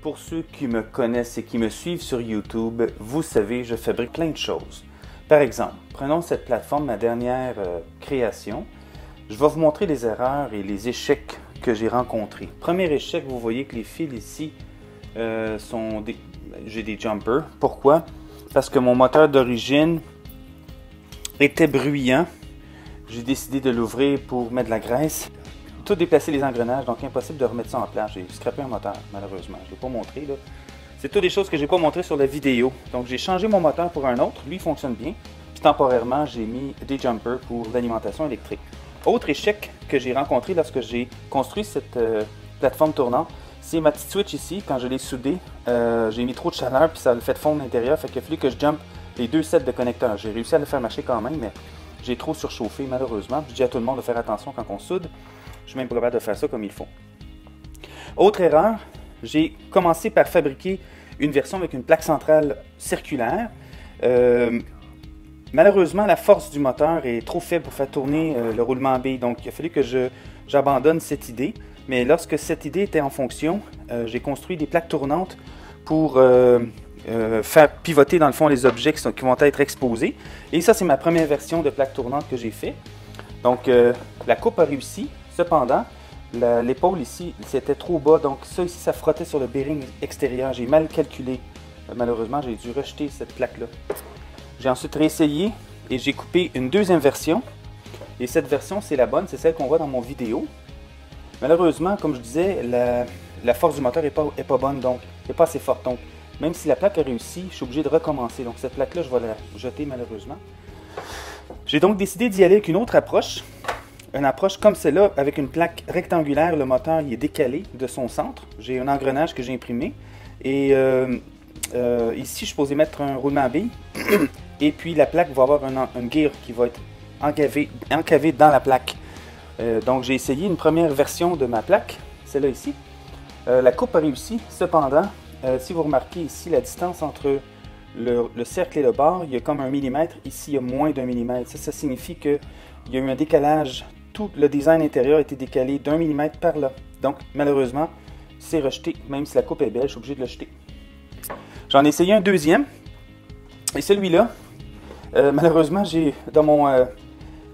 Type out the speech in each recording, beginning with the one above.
Pour ceux qui me connaissent et qui me suivent sur YouTube, vous savez, je fabrique plein de choses. Par exemple, prenons cette plateforme, ma dernière création. Je vais vous montrer les erreurs et les échecs que j'ai rencontrés. Premier échec, vous voyez que les fils ici j'ai des jumpers. Pourquoi? Parce que mon moteur d'origine était bruyant. J'ai décidé de l'ouvrir pour mettre de la graisse. Tout déplacer les engrenages, donc impossible de remettre ça en place. J'ai scrappé un moteur, malheureusement. Je ne l'ai pas montré, là. C'est toutes des choses que je n'ai pas montrées sur la vidéo. Donc, j'ai changé mon moteur pour un autre. Lui, il fonctionne bien. Puis, temporairement, j'ai mis des jumpers pour l'alimentation électrique. Autre échec que j'ai rencontré lorsque j'ai construit cette plateforme tournante, c'est ma petite switch ici. Quand je l'ai soudée, j'ai mis trop de chaleur, puis ça a fait fondre l'intérieur. Fait qu'il a fallu que je jump les deux sets de connecteurs. J'ai réussi à le faire marcher quand même, mais j'ai trop surchauffé, malheureusement. Je dis à tout le monde de faire attention quand on soude. Je suis même pas capable de faire ça comme il faut. Autre erreur, j'ai commencé par fabriquer une version avec une plaque centrale circulaire. Malheureusement, la force du moteur est trop faible pour faire tourner le roulement en billes. Donc, il a fallu que j'abandonne cette idée. Mais lorsque cette idée était en fonction, j'ai construit des plaques tournantes pour faire pivoter dans le fond les objets qui vont être exposés. Et ça, c'est ma première version de plaque tournante que j'ai fait. Donc, la coupe a réussi. Cependant, l'épaule ici, c'était trop bas, donc ça ici, ça frottait sur le bearing extérieur. J'ai mal calculé. Malheureusement, j'ai dû rejeter cette plaque-là. J'ai ensuite réessayé et j'ai coupé une deuxième version. Et cette version, c'est la bonne, c'est celle qu'on voit dans mon vidéo. Malheureusement, comme je disais, la force du moteur n'est pas bonne, donc elle n'est pas assez forte. Donc, même si la plaque a réussi, je suis obligé de recommencer. Donc, cette plaque-là, je vais la jeter malheureusement. J'ai donc décidé d'y aller avec une autre approche. Une approche comme celle-là, avec une plaque rectangulaire, le moteur il est décalé de son centre. J'ai un engrenage que j'ai imprimé. Et ici, je suis supposé mettre un roulement à billes. Et puis, la plaque va avoir un gear qui va être encavé dans la plaque. Donc, j'ai essayé une première version de ma plaque, celle-là ici. La coupe a réussi. Cependant, si vous remarquez ici, la distance entre le cercle et le bord, il y a comme 1 mm. Ici, il y a moins d'1 mm. Ça signifie qu'il y a eu un décalage. Tout le design intérieur a été décalé d'1 mm par là. Donc, malheureusement, c'est rejeté. Même si la coupe est belle, je suis obligé de le jeter. J'en ai essayé un deuxième. Et celui-là, malheureusement, dans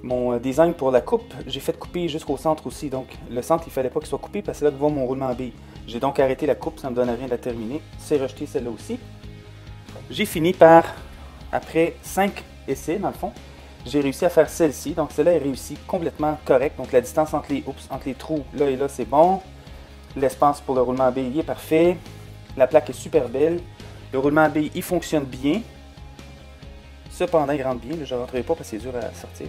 mon design pour la coupe, j'ai fait couper jusqu'au centre aussi. Donc, le centre, il ne fallait pas qu'il soit coupé parce que c'est là que va mon roulement à billes. J'ai donc arrêté la coupe, ça ne me donnait rien de la terminer. C'est rejeté celle-là aussi. J'ai fini par, après 5 essais, dans le fond, j'ai réussi à faire celle-ci. Donc, celle-là est réussie complètement correcte. Donc, la distance entre les trous, là et là, c'est bon. L'espace pour le roulement à billes est parfait. La plaque est super belle. Le roulement à billes, il fonctionne bien. Cependant, il rentre bien. Je ne rentrerai pas parce que c'est dur à sortir.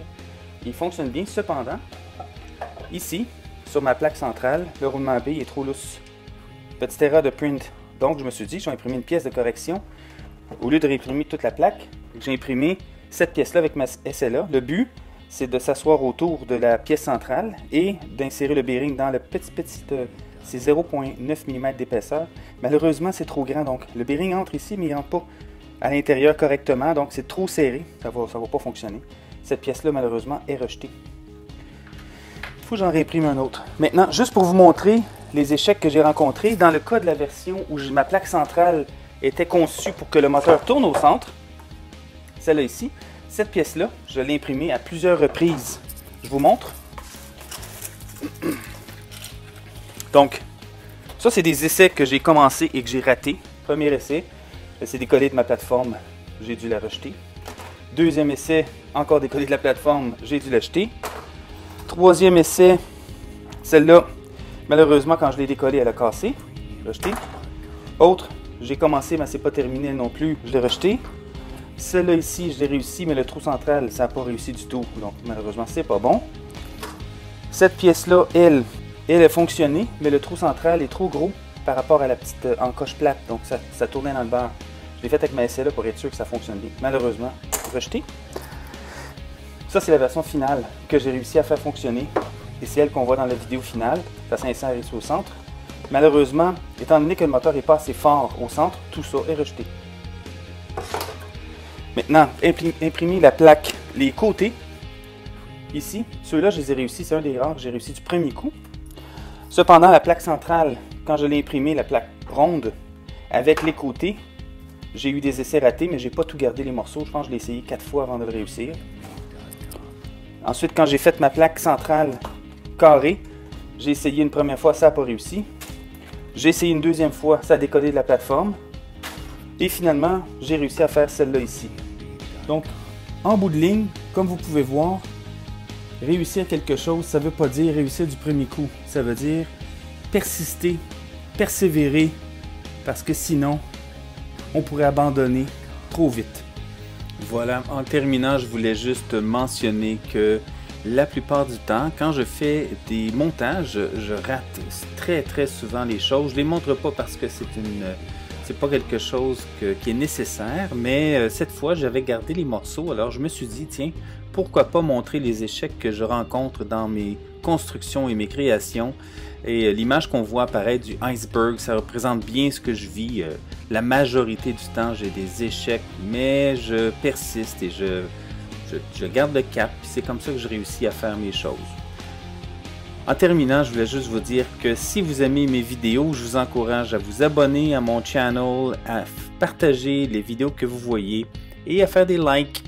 Il fonctionne bien. Cependant, ici, sur ma plaque centrale, le roulement à billes est trop lousse. Petite erreur de print. Donc, je me suis dit, je vais imprimer une pièce de correction. Au lieu de réimprimer toute la plaque, j'ai imprimé cette pièce-là avec ma SLA. Le but, c'est de s'asseoir autour de la pièce centrale et d'insérer le bearing dans le c'est 0,9 mm d'épaisseur. Malheureusement, c'est trop grand, donc le bearing entre ici, mais il ne rentre pas à l'intérieur correctement, donc c'est trop serré, ça va pas fonctionner. Cette pièce-là, malheureusement, est rejetée. Il faut que j'en réimprime un autre. Maintenant, juste pour vous montrer les échecs que j'ai rencontrés, dans le cas de la version où ma plaque centrale était conçue pour que le moteur tourne au centre, celle-là ici, cette pièce-là, je l'ai imprimée à plusieurs reprises. Je vous montre. Donc, ça, c'est des essais que j'ai commencé et que j'ai raté. Premier essai, c'est décollé de ma plateforme, j'ai dû la rejeter. Deuxième essai, encore décollé de la plateforme, j'ai dû l'acheter. Troisième essai, celle-là, malheureusement, quand je l'ai décollée, elle a cassé. Rejeté. Autre, j'ai commencé, mais c'est pas terminé non plus, je l'ai rejeté. Celle-là ici, je l'ai réussi, mais le trou central, ça n'a pas réussi du tout. Donc, malheureusement, c'est pas bon. Cette pièce-là, elle a fonctionné, mais le trou central est trop gros par rapport à la petite encoche plate. Donc, ça tournait dans le beurre. Je l'ai fait avec ma SLA pour être sûr que ça fonctionne bien. Malheureusement, rejeté. Ça, c'est la version finale que j'ai réussi à faire fonctionner. Et c'est elle qu'on voit dans la vidéo finale. Ça s'insère ici au centre. Malheureusement, étant donné que le moteur n'est pas assez fort au centre, tout ça est rejeté. Maintenant, imprimer la plaque, les côtés, ici, ceux-là, je les ai réussis, c'est un des rares que j'ai réussi du premier coup. Cependant, la plaque centrale, quand je l'ai imprimée, la plaque ronde, avec les côtés, j'ai eu des essais ratés, mais j'ai pas tout gardé les morceaux. Je pense que je l'ai essayé 4 fois avant de le réussir. Ensuite, quand j'ai fait ma plaque centrale carrée, j'ai essayé une première fois, ça n'a pas réussi. J'ai essayé une deuxième fois, ça a décollé de la plateforme. Et finalement, j'ai réussi à faire celle-là ici. Donc, en bout de ligne, comme vous pouvez voir, réussir quelque chose, ça ne veut pas dire réussir du premier coup. Ça veut dire persister, persévérer, parce que sinon, on pourrait abandonner trop vite. Voilà, en terminant, je voulais juste mentionner que la plupart du temps, quand je fais des montages, je rate très souvent les choses. Je ne les montre pas parce que c'est pas quelque chose qui est nécessaire, mais cette fois, j'avais gardé les morceaux, alors je me suis dit, tiens, pourquoi pas montrer les échecs que je rencontre dans mes constructions et mes créations. Et l'image qu'on voit apparaître du iceberg, ça représente bien ce que je vis. La majorité du temps, j'ai des échecs, mais je persiste et je garde le cap. C'est comme ça que je réussis à faire mes choses. En terminant, je voulais juste vous dire que si vous aimez mes vidéos, je vous encourage à vous abonner à mon channel, à partager les vidéos que vous voyez et à faire des likes.